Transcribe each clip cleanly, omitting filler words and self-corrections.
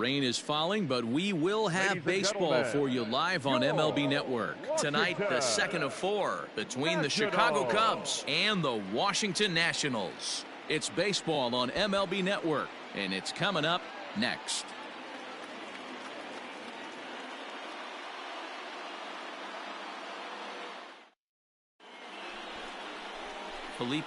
rain is falling, but we will have baseball for you live on MLB Network. Tonight, the second of 4 between the Chicago Cubs and the Washington Nationals. It's baseball on MLB Network, and it's coming up next. Felipe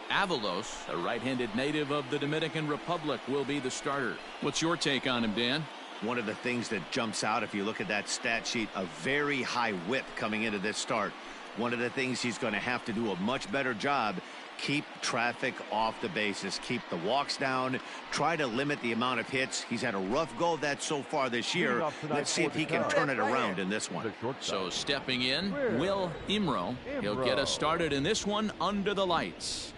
Avalos, a right-handed native of the Dominican Republic, will be the starter. What's your take on him, Dan? One of the things that jumps out if you look at that stat sheet, a very high whip coming into this start. One of the things he's going to have to do a much better job, keep traffic off the bases, keep the walks down, try to limit the amount of hits. He's had a rough go of that so far this year. Let's see if he can turn it around in this one. So stepping in, Will Imro. He'll get us started in this one under the lights.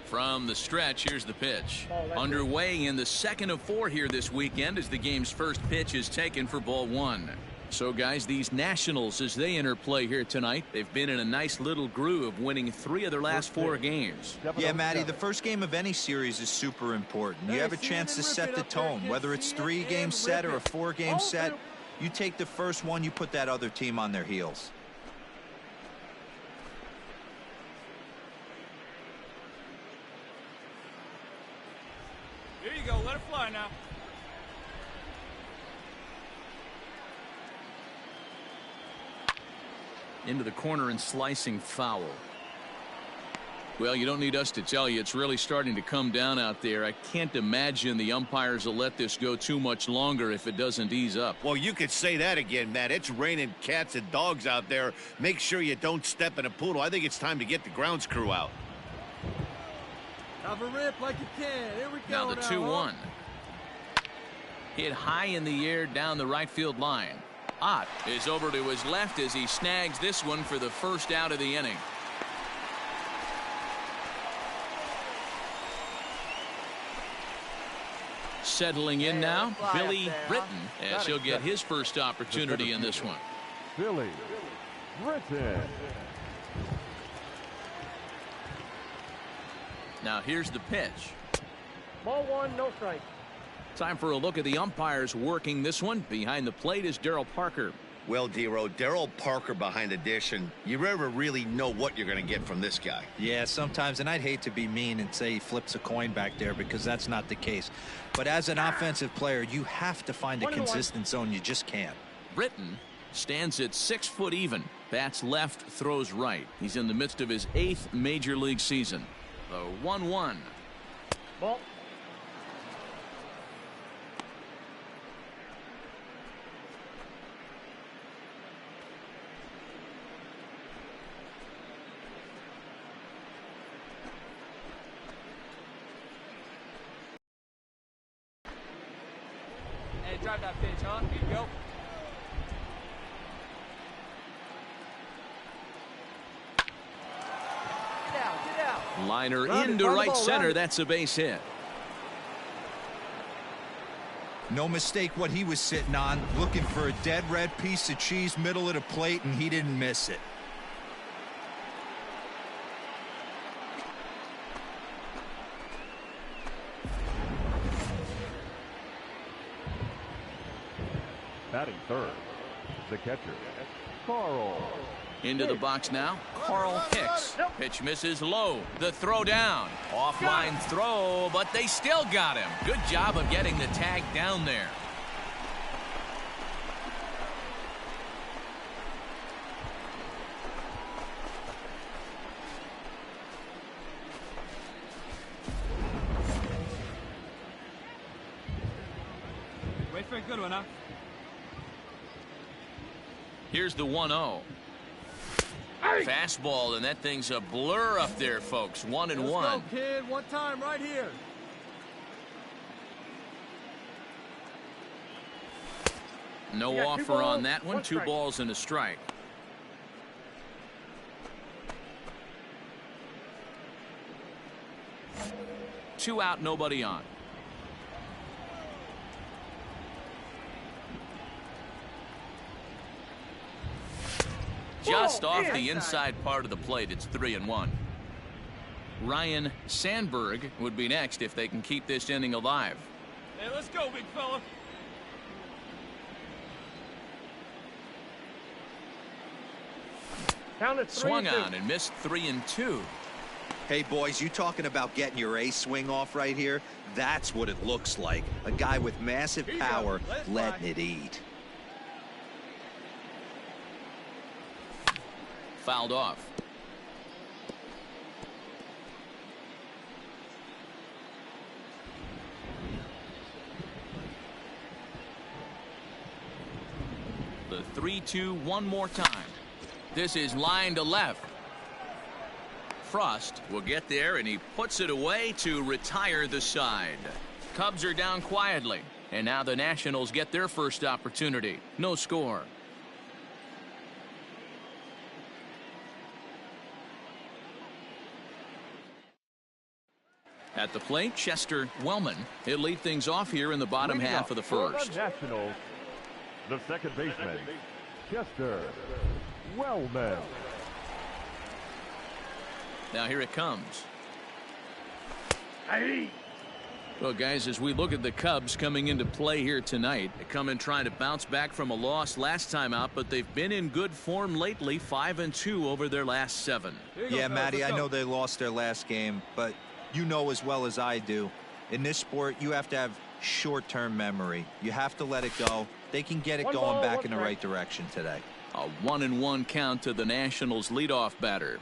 From the stretch, here's the pitch. Underway in the second of 4 here this weekend as the game's first pitch is taken for ball 1. So, guys, these Nationals, as they enter play here tonight, they've been in a nice little groove, winning 3 of their last 4 games. Yeah, Matty, the first game of any series is super important. You have a chance to set the tone, whether it's 3-game set or a 4-game set. You take the first one, you put that other team on their heels. Here you go, let it fly now. Into the corner and slicing foul. Well, you don't need us to tell you, it's really starting to come down out there. I can't imagine the umpires will let this go too much longer if it doesn't ease up. Well, you could say that again, Matt. It's raining cats and dogs out there. Make sure you don't step in a poodle. I think it's time to get the grounds crew out. Have a rip like you can. Here we go. Now the 2-1. Hit high in the air down the right field line. Ott is over to his left as he snags this one for the first out of the inning. Settling in now, Billy Britton, as he'll get his first opportunity in this one. Billy Britton. Now here's the pitch. Ball 1, no strike. Time for a look at the umpires working this one. Behind the plate is Darryl Parker. Well, D-Row, Darryl Parker behind the dish, and you never really know what you're going to get from this guy. Yeah, sometimes, and I'd hate to be mean and say he flips a coin back there because that's not the case. But as an offensive player, you have to find a consistent zone. You just can't. Britton stands at 6 foot even. Bats left, throws right. He's in the midst of his 8th major league season. The 1-1. Ball. Hey, drive that pitch, huh? Here you go. Get out. Liner into right center. That's a base hit. No mistake what he was sitting on, looking for a dead red piece of cheese middle of the plate, and he didn't miss it. Batting third, the catcher, Carl. Into the box now, Carl Hicks. Pitch misses low. The throw down. Offline throw, but they still got him. Good job of getting the tag down there. Wait for a good one, huh? Here's the 1-0. Fastball, and that thing's a blur up there, folks. 1-1. Let's go, kid. One time right here. No offer on that one. 2 balls and a strike. Two out, nobody on. Just off the inside part of the plate. It's 3-1. Ryan Sandberg would be next if they can keep this inning alive. Hey, let's go, big fella. Count it 3-2. Swung on and missed 3-2. Hey, boys, you talking about getting your ace swing off right here? That's what it looks like. A guy with massive power letting it eat. Fouled off. The 3-2 one more time. This is line to left. Frost will get there, and he puts it away to retire the side. Cubs are down quietly, and now the Nationals get their first opportunity. No score. At the plate, Chester Wellman. He'll lead things off here in the bottom half of the first. For the Nationals, the second baseman, Chester Wellman. Now here it comes. Hey. Well, guys, as we look at the Cubs coming into play here tonight, they come in trying to bounce back from a loss last time out, but they've been in good form lately, 5-2 over their last 7. Yeah, Matty, I know they lost their last game, but you know as well as I do, in this sport, you have to have short-term memory. You have to let it go. They can get it going back in the right direction today. A 1-1 count to the Nationals' leadoff batter.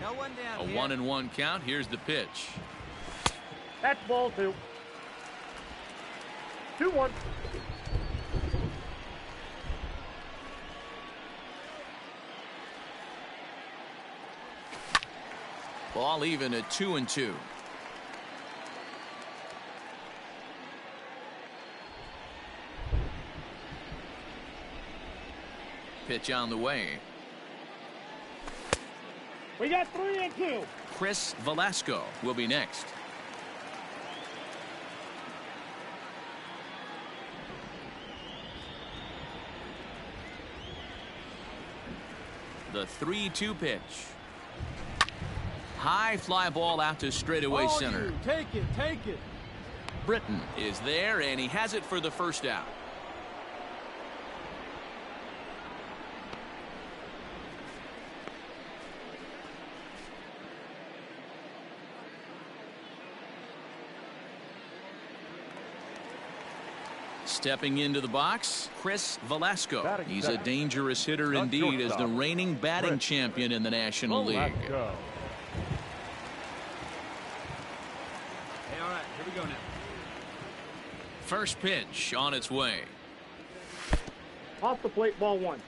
No one down A here. 1-1 count. Here's the pitch. That's ball 2. 2-1. Ball even at 2-2. Pitch on the way. We got 3-2. Chris Velasco will be next. The 3-2 pitch. High fly ball out to straightaway center. Take it, take it. Britton is there, and he has it for the first out. Stepping into the box, Chris Velasco. He's a dangerous hitter indeed, as the reigning batting champion in the National League. Hey, all right, here we go now. First pitch on its way. Off the plate, ball 1.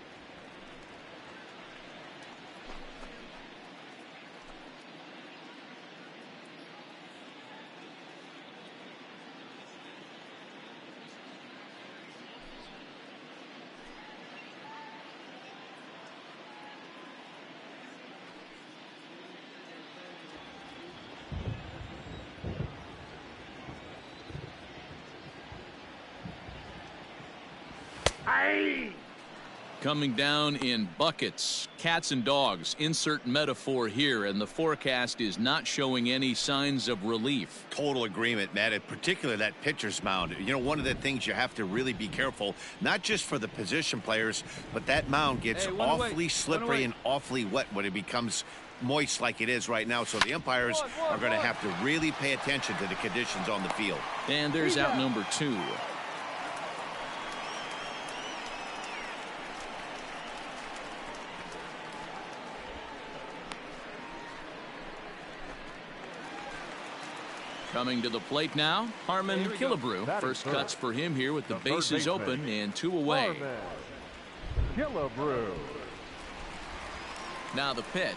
Coming down in buckets, cats and dogs, insert metaphor here, and the forecast is not showing any signs of relief. Total agreement, Matt, and particularly that pitcher's mound. You know, one of the things you have to really be careful, not just for the position players, but that mound gets awfully slippery and awfully wet when it becomes moist like it is right now. So the umpires are going to have to really pay attention to the conditions on the field. And there's out number 2. Coming to the plate now, Harmon Killebrew. First cuts for him here with the bases open and 2 away. Killebrew. Now the pitch.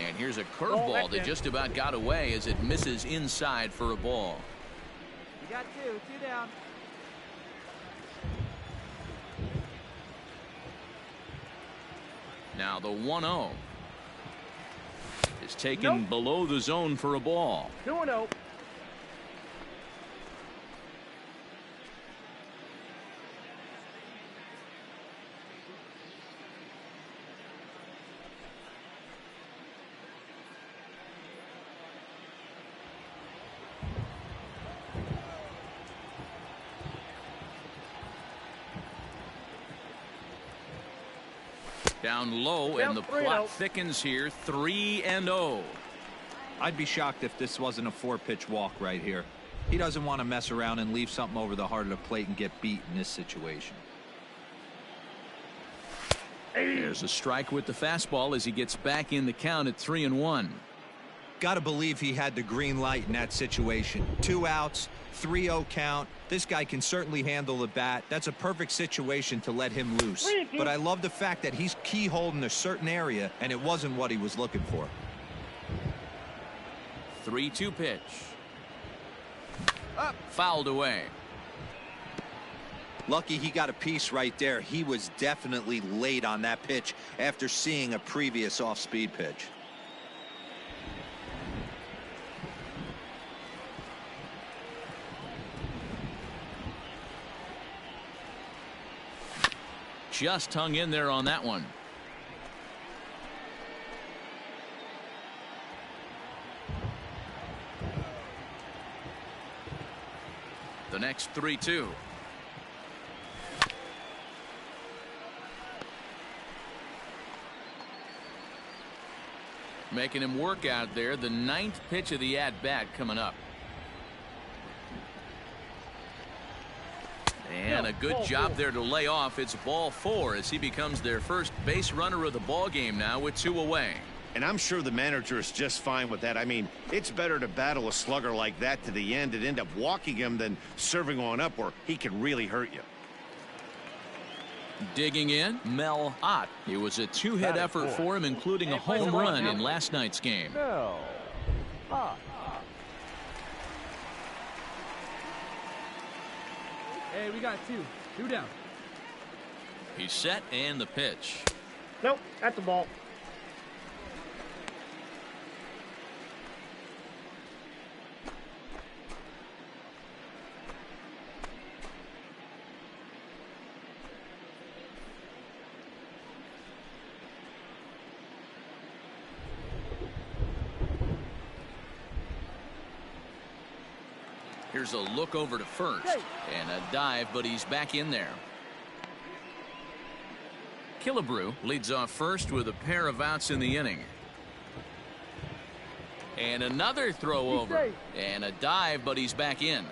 And here's a curveball that just about got away as it misses inside for a ball. You got 2 down. Now the 1-0 is taken below the zone for a ball. 2-0. Down low, and the plot thickens here. 3-0. I'd be shocked if this wasn't a 4-pitch walk right here. He doesn't want to mess around and leave something over the heart of the plate and get beat in this situation. There's a strike with the fastball as he gets back in the count at 3-1. Got to believe he had the green light in that situation. 2 outs, 3-0 count. This guy can certainly handle the bat. That's a perfect situation to let him loose. But I love the fact that he's keyholed in a certain area, and it wasn't what he was looking for. 3-2 pitch. Up. Fouled away. Lucky he got a piece right there. He was definitely late on that pitch after seeing a previous off-speed pitch. Just hung in there on that one. The next 3-2. Making him work out there. The 9th pitch of the at-bat coming up. And a good job there to lay off. It's ball 4 as he becomes their first base runner of the ball game now with 2 away. And I'm sure the manager is just fine with that. I mean, it's better to battle a slugger like that to the end and end up walking him than serving on up where he can really hurt you. Digging in, Mel Ott. It was a 2-hit effort for him, including a home run in last night's game. Mel Ott. Hey, we got 2. 2 down. He's set, and the pitch. Nope, that's the ball. Here's a look over to first and a dive, but he's back in there. Killebrew leads off first with a pair of outs in the inning. And another throw over and a dive, but he's back in.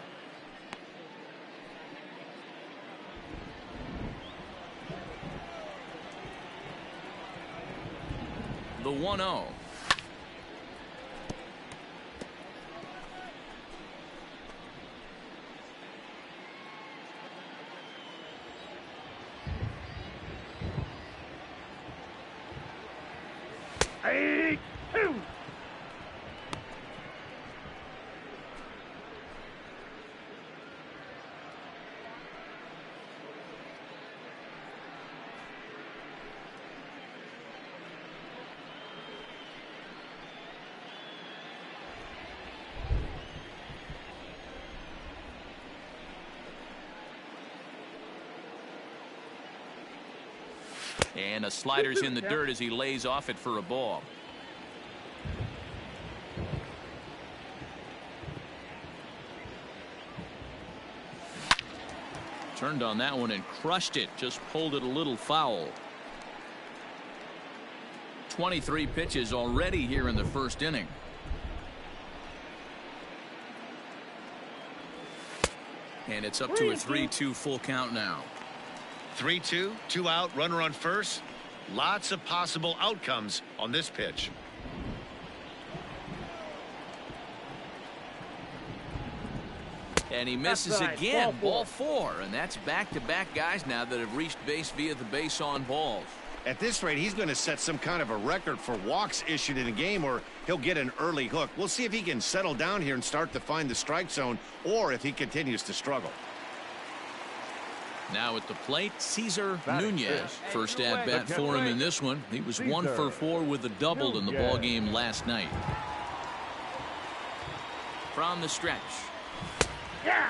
The 1-0. And a slider's in the dirt as he lays off it for a ball. Turned on that one and crushed it. Just pulled it a little foul. 23 pitches already here in the first inning. And it's up to a 3-2 full count now. 3-2, 2 out, runner on first. Lots of possible outcomes on this pitch. And he misses again. Ball 4, and that's back-to-back guys now that have reached base via the base on balls. At this rate, he's going to set some kind of a record for walks issued in a game, or he'll get an early hook. We'll see if he can settle down here and start to find the strike zone, or if he continues to struggle. Now at the plate, Cesar Nunez. First at bat for him in this one. He was 1 for 4 with a double in the ball game last night. From the stretch. Yeah.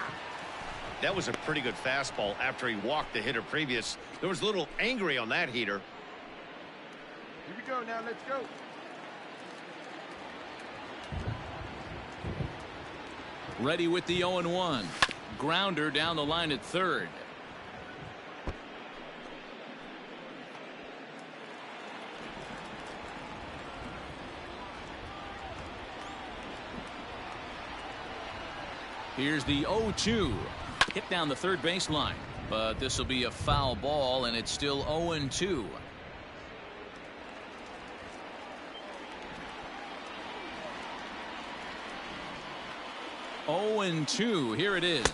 That was a pretty good fastball after he walked the hitter previous. There was a little angry on that heater. Here we go now. Let's go. Ready with the 0-1. Grounder down the line at third. Here's the 0-2. Hit down the third baseline. But this will be a foul ball, and it's still 0-2. 0-2. Here it is.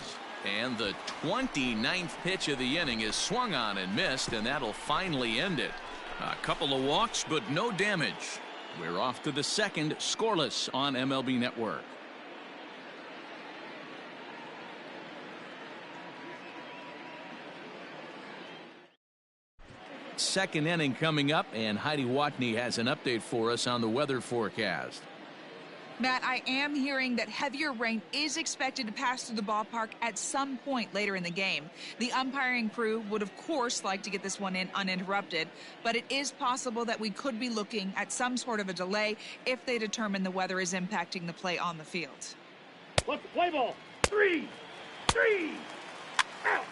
And the 29th pitch of the inning is swung on and missed, and that'll finally end it. A couple of walks, but no damage. We're off to the second, scoreless on MLB Network. Second inning coming up, and Heidi Watney has an update for us on the weather forecast. Matt, I am hearing that heavier rain is expected to pass through the ballpark at some point later in the game. The umpiring crew would, of course, like to get this one in uninterrupted, but it is possible that we could be looking at some sort of a delay if they determine the weather is impacting the play on the field. Let's play ball. 3, 3, out,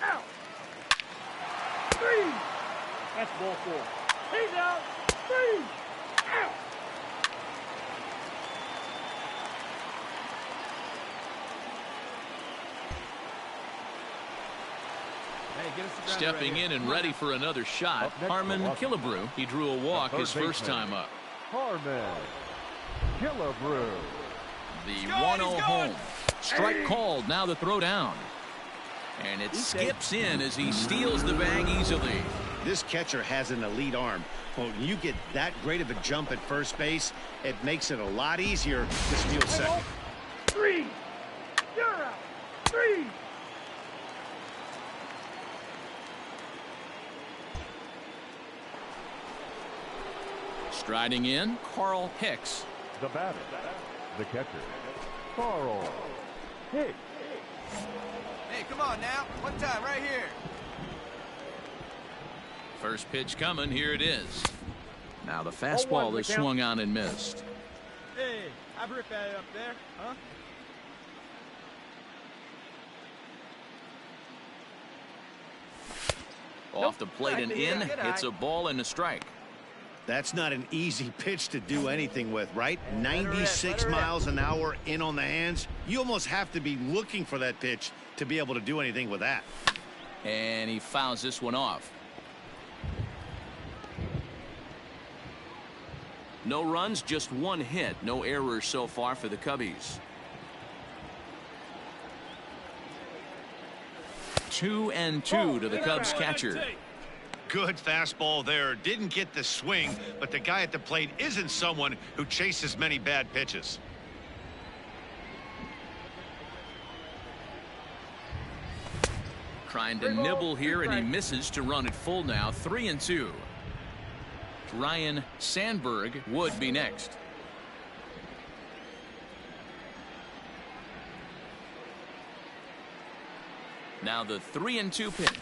out, 3. That's ball 4. He's out. 3, out. Stepping in and ready for another shot, Harmon Killebrew. He drew a walk his first time up. Harmon Killebrew. The 1-0 home. Strike called. Now the throw down. And it skips in as he steals the bag easily. This catcher has an elite arm. When you get that great of a jump at first base, it makes it a lot easier to steal second. 3. You're out. 3. Striding in, Carl Hicks. The batter, the catcher, Carl Hicks. Hey, come on now. One time right here. First pitch coming. Here it is. Now the fastball is swung on and missed. Hey, I rip that up there, huh? Off the plate and in. It's a ball and a strike. That's not an easy pitch to do anything with, right? 96 miles an hour in on the hands. You almost have to be looking for that pitch to be able to do anything with that. And he fouls this one off. No runs, just one hit. No errors so far for the Cubbies. 2-2 to the Cubs catcher. Good fastball there. Didn't get the swing, but the guy at the plate isn't someone who chases many bad pitches. Trying to nibble here, and he misses to run it full now. 3-2. Ryan Sandberg would be next. Now the 3-2 pitch.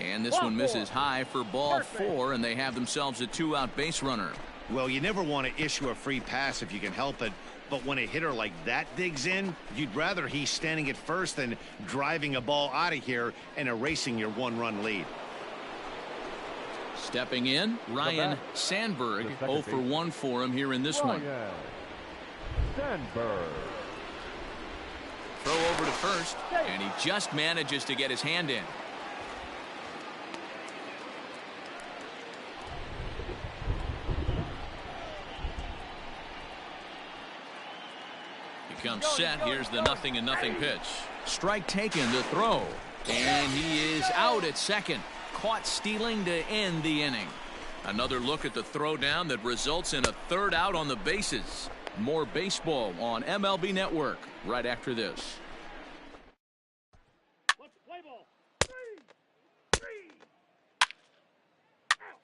And this one misses high for ball 4, and they have themselves a 2-out base runner. Well, you never want to issue a free pass if you can help it, but when a hitter like that digs in, you'd rather he's standing at first than driving a ball out of here and erasing your 1-run lead. Stepping in, Ryan Sandberg. 0 for 1 for him here in this one. Sandberg. Throw over to first, and he just manages to get his hand in. Comes set. Here's the 0-0 pitch. Strike taken to throw, and he is out at second. Caught stealing to end the inning. Another look at the throw down that results in a 3rd out on the bases. More baseball on MLB Network right after this. Let's play ball. 3, 3. Out.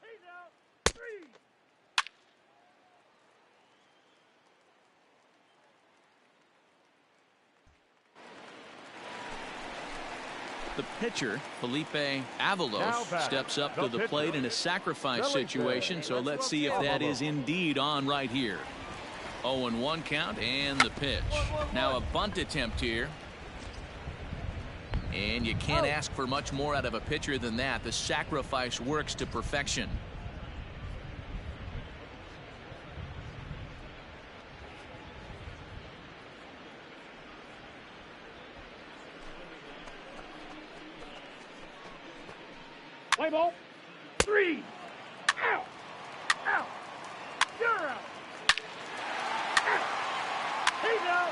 He's out. 3. The pitcher, Felipe Avalos, steps up to the plate in a sacrifice situation, so let's see if that is indeed on right here. 0-1 count and the pitch. Now a bunt attempt here. And you can't ask for much more out of a pitcher than that. The sacrifice works to perfection. Play ball. 3. Out. Out. You're out. Out. He's out.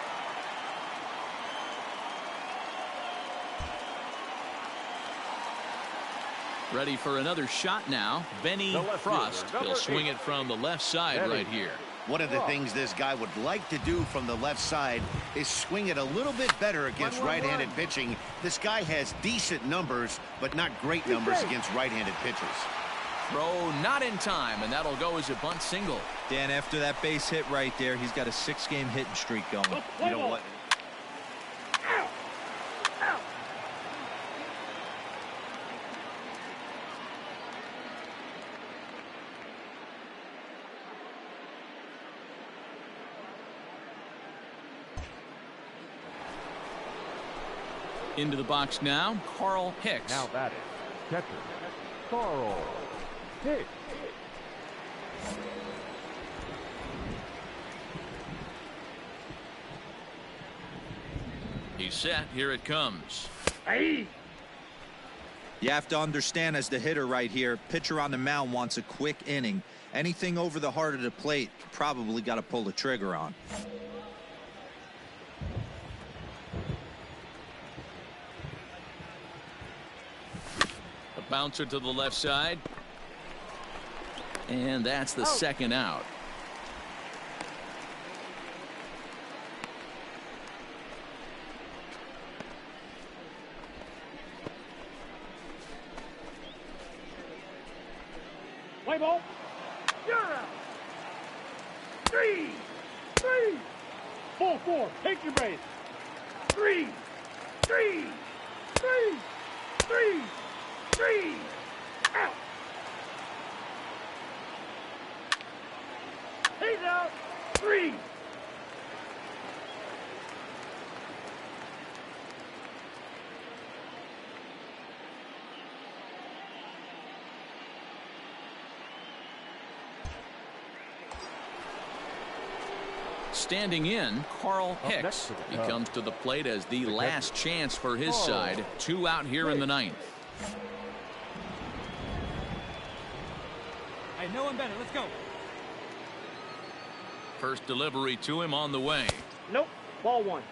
Ready for another shot now. Benny Frost. He'll swing it from the left side right here. One of the things this guy would like to do from the left side is swing it a little bit better against right-handed pitching. This guy has decent numbers, but not great numbers against right-handed pitchers. Throw not in time, and that'll go as a bunt single. Dan, after that base hit right there, he's got a 6-game hitting streak going. You know what? Out. Out. Into the box now, Carl Hicks. Now batting, catcher, Carl Hicks. He's set. Here it comes. Hey. You have to understand, as the hitter right here, pitcher on the mound wants a quick inning. Anything over the heart of the plate, probably got to pull the trigger on. A bouncer to the left side. And that's the second out. Play ball. You're out. 3. 3. Ball 4. Take your base. 3. 3. 3. 3. 3. Out. He's out. 3. Standing in, Carl Hicks. He comes to the plate as the last chance for his side. 2 out here in the 9th. Hey, no one better. Let's go. First delivery to him on the way. Nope. Ball 1.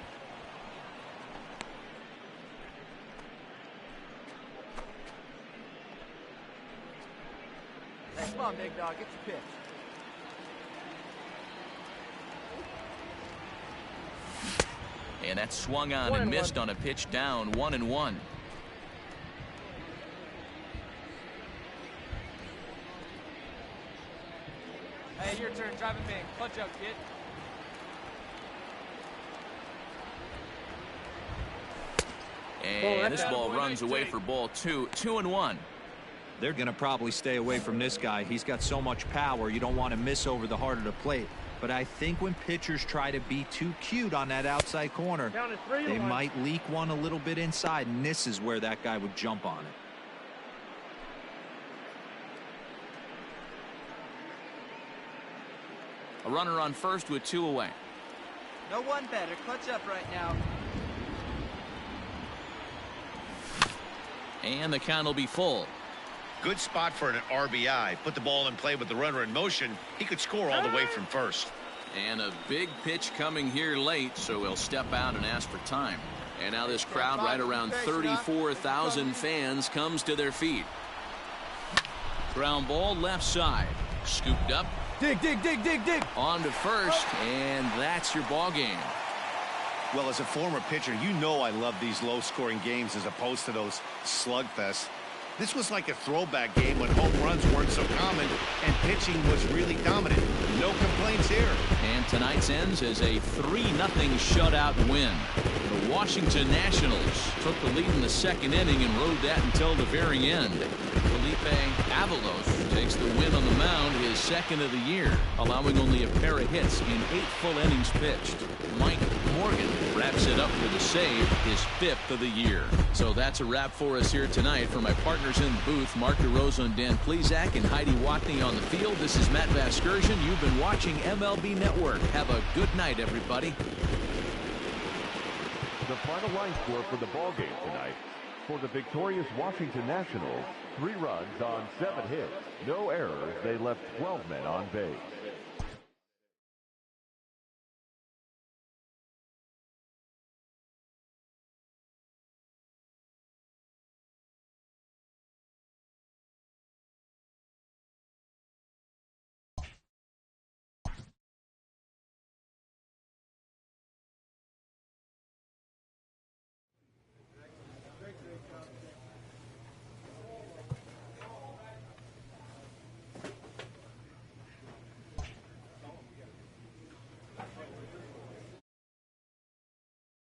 Hey, come on, big dog. Get your pitch. And that swung on and missed on a pitch down. 1-1. Hey, your turn. Driving me. Punch up, kid. And this ball runs away for ball 2. 2-1. They're going to probably stay away from this guy. He's got so much power, you don't want to miss over the heart of the plate. But I think when pitchers try to be too cute on that outside corner, they might leak one a little bit inside, and this is where that guy would jump on it. A runner on first with 2 away. No one better. Clutch up right now. And the count will be full. Good spot for an RBI. Put the ball in play with the runner in motion. He could score all the way from first. And a big pitch coming here late, so he'll step out and ask for time. And now this crowd, right around 34,000 fans, comes to their feet. Ground ball left side. Scooped up. Dig, dig, dig, dig, dig. On to first, and that's your ball game. Well, as a former pitcher, you know I love these low-scoring games as opposed to those slugfests. This was like a throwback game when home runs weren't so common and pitching was really dominant. No complaints here. And tonight's ends as a 3-0 shutout win. The Washington Nationals took the lead in the second inning and rode that until the very end. Felipe Avalos takes the win on the mound, his second of the year, allowing only a pair of hits in 8 full innings pitched. Mike Morgan wraps it up with a save, his 5th of the year. So that's a wrap for us here tonight. For my partners in the booth, Mark DeRosa and Dan Plesac and Heidi Watney on the field, this is Matt Vasgersian. You've been watching MLB Network. Have a good night, everybody. The final line score for the ball game tonight. For the victorious Washington Nationals, 3 runs on 7 hits. No errors. They left 12 men on base.